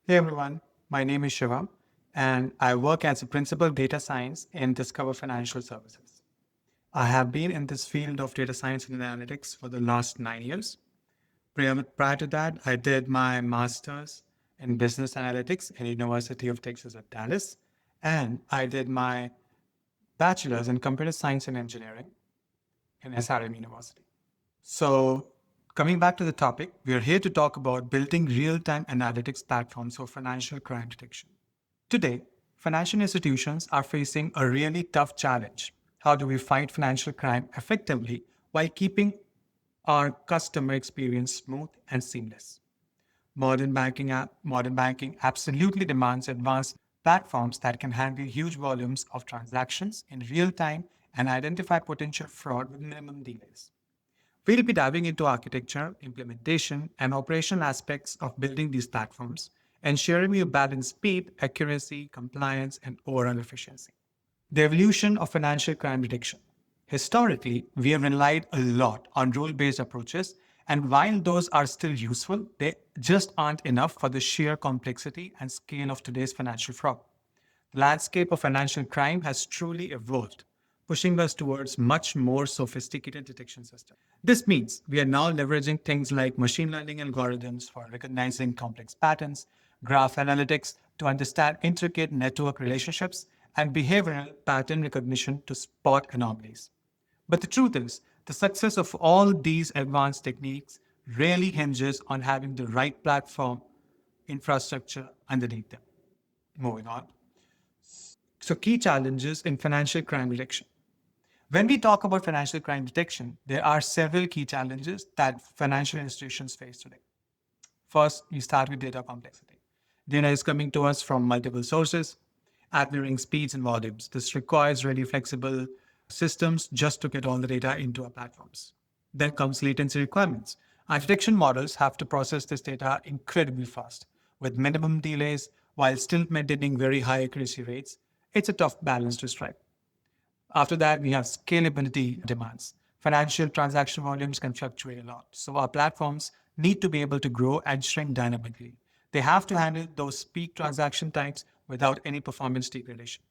Hey everyone, my name is Shivam and I work as a principal data science in Discover Financial Services. I have been in this field of data science and analytics for the last 9 years. Prior to that, I did my master's in business analytics at University of Texas at Dallas, and I did my bachelor's in computer science and engineering in SRM University. So, coming back to the topic, we are here to talk about building real time analytics platforms for financial crime detection. Today, financial institutions are facing a really tough challenge. How do we fight financial crime effectively while keeping our customer experience smooth and seamless? Modern banking absolutely demands advanced platforms that can handle huge volumes of transactions in real time and identify potential fraud with minimum delays. We'll be diving into architecture, implementation, and operational aspects of building these platforms, ensuring we balance speed, accuracy, compliance, and overall efficiency. The evolution of financial crime detection. Historically, we have relied a lot on rule based approaches, and while those are still useful, they just aren't enough for the sheer complexity and scale of today's financial fraud. The landscape of financial crime has truly evolved, pushing us towards much more sophisticated detection systems. This means we are now leveraging things like machine learning algorithms for recognizing complex patterns, graph analytics to understand intricate network relationships, and behavioral pattern recognition to spot anomalies. But the truth is, the success of all these advanced techniques really hinges on having the right platform infrastructure underneath them. Moving on. So, key challenges in financial crime detection. When we talk about financial crime detection, there are several key challenges that financial institutions face today. First, we start with data complexity. Data is coming to us from multiple sources at varying speeds and volumes. This requires really flexible systems just to get all the data into our platforms. Then comes latency requirements. Our detection models have to process this data incredibly fast with minimum delays while still maintaining very high accuracy rates. It's a tough balance to strike. After that, we have scalability demands. Financial transaction volumes can fluctuate a lot. So our platforms need to be able to grow and shrink dynamically. They have to handle those peak transaction times without any performance degradation.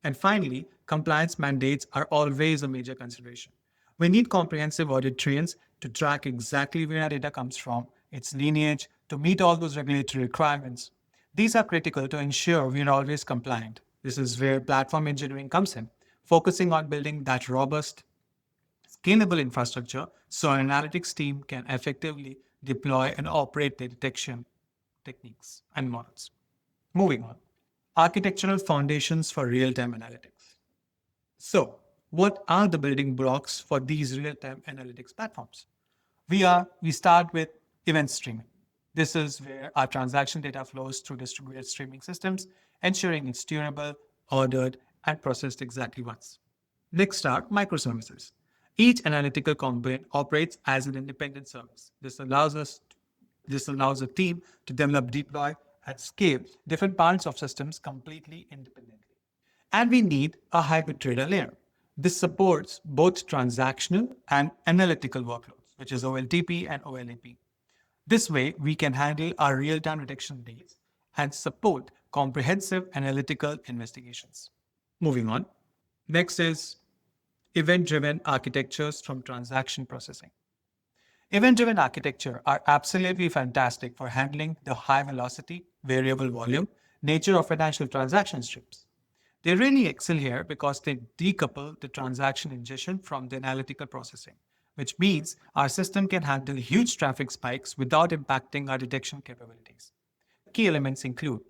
And finally, compliance mandates are always a major consideration. We need comprehensive audit trails to track exactly where our data comes from, its lineage, to meet all those regulatory requirements. These are critical to ensure we are always compliant. This is where platform engineering comes in, focusing on building that robust, scalable infrastructure so an analytics team can effectively deploy and operate the detection techniques and models. Moving on. Architectural foundations for real time analytics. So, what are the building blocks for these real time analytics platforms? We start with event streaming. This is where our transaction data flows through distributed streaming systems, ensuring it's durable, ordered, and processed exactly once. Next are microservices. Each analytical component operates as an independent service. This allows a team to develop, deploy, and scale different parts of systems completely independently. And we need a hybrid data layer. This supports both transactional and analytical workloads, which is OLTP and OLAP. This way, we can handle our real-time detection needs and support comprehensive analytical investigations. Moving on. Next is event-driven architectures from transaction processing. Event-driven architecture are absolutely fantastic for handling the high velocity, variable volume nature of financial transaction streams. They really excel here because they decouple the transaction ingestion from the analytical processing, which means our system can handle huge traffic spikes without impacting our detection capabilities. Key elements include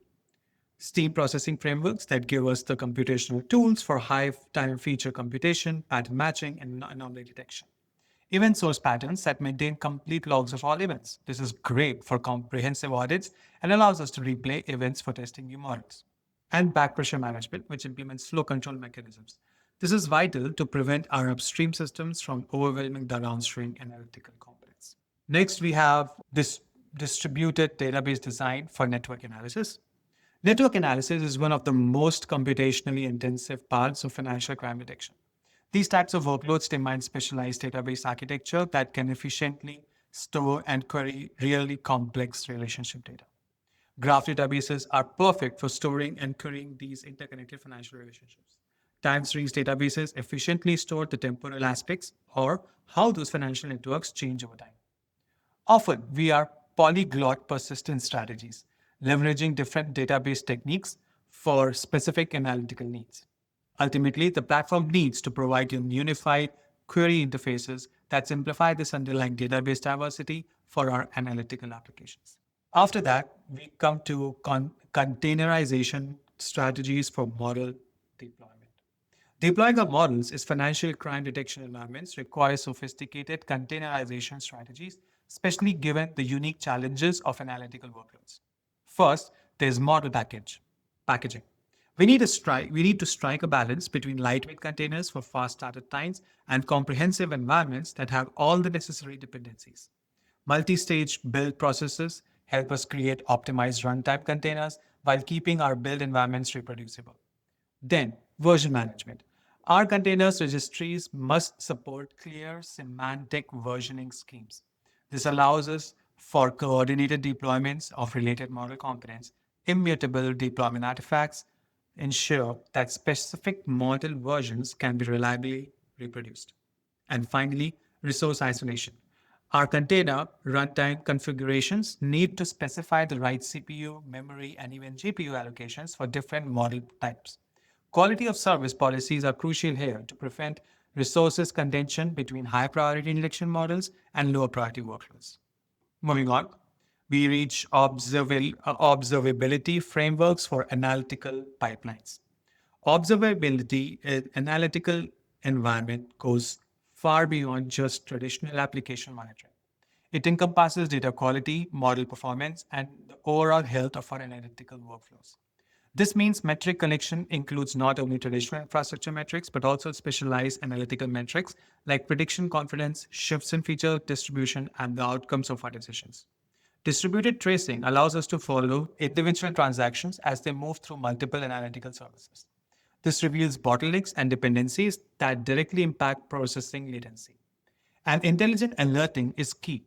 stream processing frameworks that give us the computational tools for high time feature computation, pattern matching, and anomaly detection. Event source patterns that maintain complete logs of all events. This is great for comprehensive audits and allows us to replay events for testing new models. And back pressure management, which implements flow control mechanisms. This is vital to prevent our upstream systems from overwhelming the downstream analytical components. Next, we have this distributed database design for network analysis. Network analysis is one of the most computationally intensive parts of financial crime detection. These types of workloads demand specialized database architecture that can efficiently store and query really complex relationship data. Graph databases are perfect for storing and querying these interconnected financial relationships. Time series databases efficiently store the temporal aspects or how those financial networks change over time. Often, we are polyglot persistent strategies, leveraging different database techniques for specific analytical needs. Ultimately, the platform needs to provide you unified query interfaces that simplify this underlying database diversity for our analytical applications. After that, we come to containerization strategies for model deployment. Deploying our models is financial crime detection environments require sophisticated containerization strategies, especially given the unique challenges of analytical workloads. First, there's model packaging. We need to strike a balance between lightweight containers for fast startup times and comprehensive environments that have all the necessary dependencies. Multi-stage build processes help us create optimized runtime containers while keeping our build environments reproducible. Then, version management. Our containers registries must support clear semantic versioning schemes. This allows us for coordinated deployments of related model components, immutable deployment artifacts, ensure that specific model versions can be reliably reproduced. And finally, resource isolation. Our container runtime configurations need to specify the right CPU, memory, and even GPU allocations for different model types. Quality of service policies are crucial here to prevent resources contention between high priority injection models and lower priority workloads. Moving on, we reach observability frameworks for analytical pipelines. Observability in analytical environment goes far beyond just traditional application monitoring. It encompasses data quality, model performance, and the overall health of our analytical workflows. This means metric collection includes not only traditional infrastructure metrics, but also specialized analytical metrics like prediction confidence, shifts in feature distribution, and the outcomes of our decisions. Distributed tracing allows us to follow individual transactions as they move through multiple analytical services. This reveals bottlenecks and dependencies that directly impact processing latency. And intelligent alerting is key.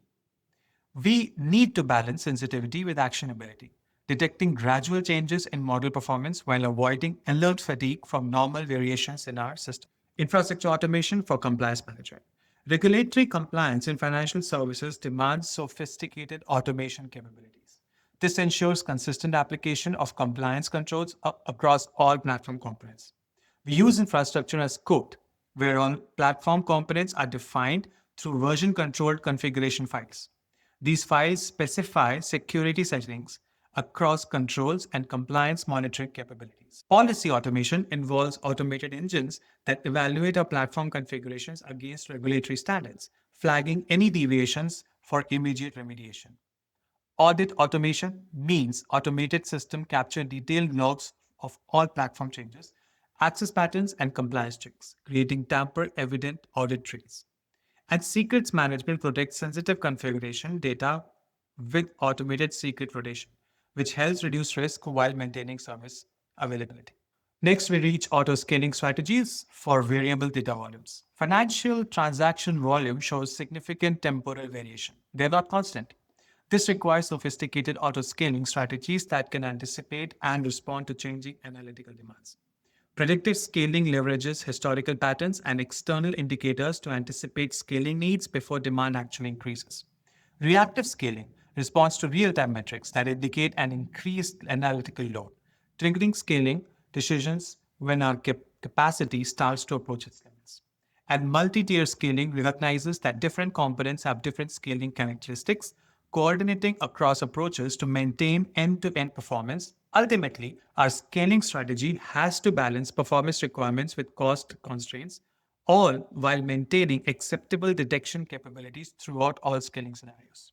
We need to balance sensitivity with actionability, detecting gradual changes in model performance while avoiding alert fatigue from normal variations in our system. Infrastructure automation for compliance management. Regulatory compliance in financial services demands sophisticated automation capabilities. This ensures consistent application of compliance controls across all platform components. We use infrastructure as code, where all platform components are defined through version controlled configuration files. These files specify security settings across controls and compliance monitoring capabilities. Policy automation involves automated engines that evaluate our platform configurations against regulatory standards, flagging any deviations for immediate remediation. Audit automation means automated system capture detailed logs of all platform changes, access patterns, and compliance checks, creating tamper-evident audit trails. And secrets management protects sensitive configuration data with automated secret rotation, which helps reduce risk while maintaining service availability. Next, we reach auto-scaling strategies for variable data volumes. Financial transaction volume shows significant temporal variation. They're not constant. This requires sophisticated auto-scaling strategies that can anticipate and respond to changing analytical demands. Predictive scaling leverages historical patterns and external indicators to anticipate scaling needs before demand actually increases. Reactive scaling responds to real-time metrics that indicate an increased analytical load, triggering scaling decisions when our capacity starts to approach its limits. And multi-tier scaling recognizes that different components have different scaling characteristics, coordinating across approaches to maintain end-to-end performance. Ultimately, our scaling strategy has to balance performance requirements with cost constraints, all while maintaining acceptable detection capabilities throughout all scaling scenarios.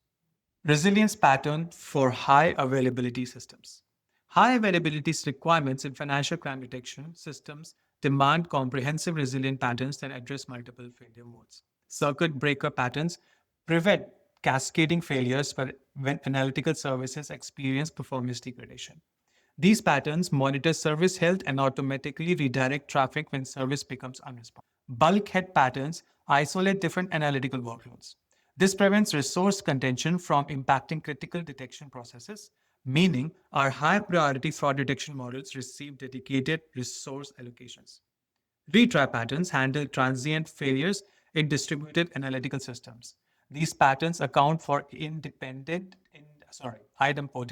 Resilience pattern for high availability systems. High availability requirements in financial crime detection systems demand comprehensive resilient patterns that address multiple failure modes. Circuit breaker patterns prevent cascading failures when analytical services experience performance degradation. These patterns monitor service health and automatically redirect traffic when service becomes unresponsive. Bulkhead patterns isolate different analytical workloads. This prevents resource contention from impacting critical detection processes, meaning our high priority fraud detection models receive dedicated resource allocations. Retry patterns handle transient failures in distributed analytical systems. These patterns account for idempotent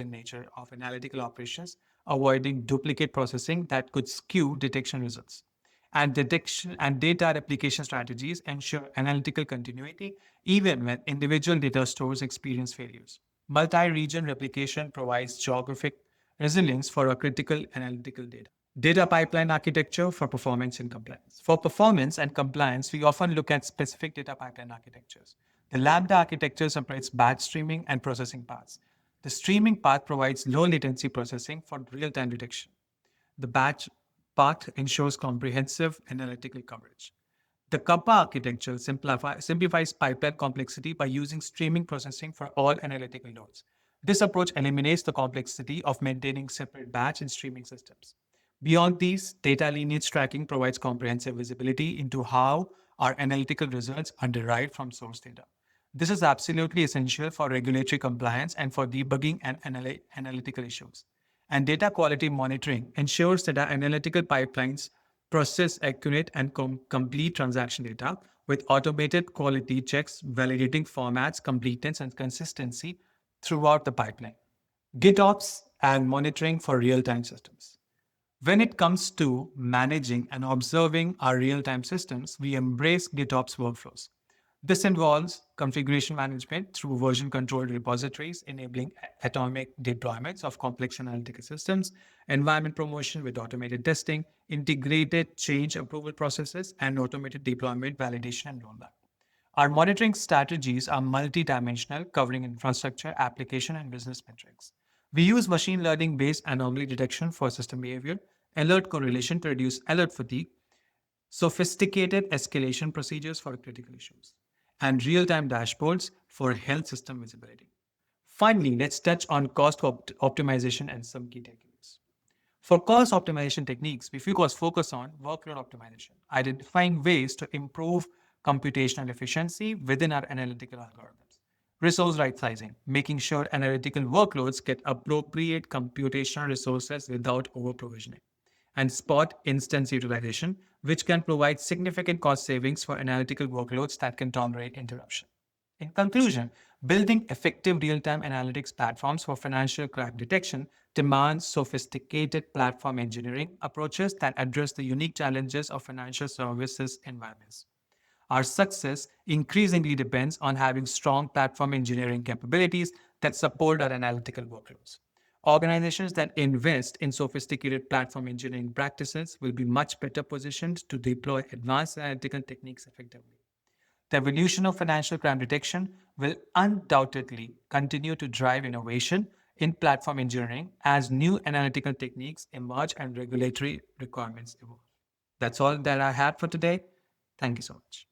nature of analytical operations, avoiding duplicate processing that could skew detection results. And detection and data replication strategies ensure analytical continuity even when individual data stores experience failures. Multi-region replication provides geographic resilience for a critical analytical data. Data pipeline architecture for performance and compliance. For performance and compliance, we often look at specific data pipeline architectures. The Lambda architecture separates batch streaming and processing paths. The streaming path provides low latency processing for real time detection. The batch path ensures comprehensive analytical coverage. The Kappa architecture simplifies pipeline complexity by using streaming processing for all analytical nodes. This approach eliminates the complexity of maintaining separate batch and streaming systems. Beyond these, data lineage tracking provides comprehensive visibility into how our analytical results are derived from source data. This is absolutely essential for regulatory compliance and for debugging and analytical issues. And data quality monitoring ensures that our analytical pipelines process accurate and complete transaction data with automated quality checks validating formats, completeness, and consistency throughout the pipeline. GitOps and monitoring for real time systems. When it comes to managing and observing our real time systems, we embrace GitOps workflows. This involves configuration management through version controlled repositories, enabling atomic deployments of complex analytical systems, environment promotion with automated testing, integrated change approval processes, and automated deployment validation and rollback. Our monitoring strategies are multidimensional, covering infrastructure, application, and business metrics. We use machine learning based anomaly detection for system behavior, alert correlation to reduce alert fatigue, sophisticated escalation procedures for critical issues, and real time dashboards for health system visibility. Finally, let's touch on optimization and some key techniques. For cost optimization techniques, we focus on workload optimization, identifying ways to improve computational efficiency within our analytical algorithms. Resource right sizing, making sure analytical workloads get appropriate computational resources without over provisioning. And spot instance utilization, which can provide significant cost savings for analytical workloads that can tolerate interruption. In conclusion, building effective real time analytics platforms for financial crime detection demands sophisticated platform engineering approaches that address the unique challenges of financial services environments. Our success increasingly depends on having strong platform engineering capabilities that support our analytical workloads. Organizations that invest in sophisticated platform engineering practices will be much better positioned to deploy advanced analytical techniques effectively. The evolution of financial crime detection will undoubtedly continue to drive innovation in platform engineering as new analytical techniques emerge and regulatory requirements evolve. That's all that I had for today. Thank you so much.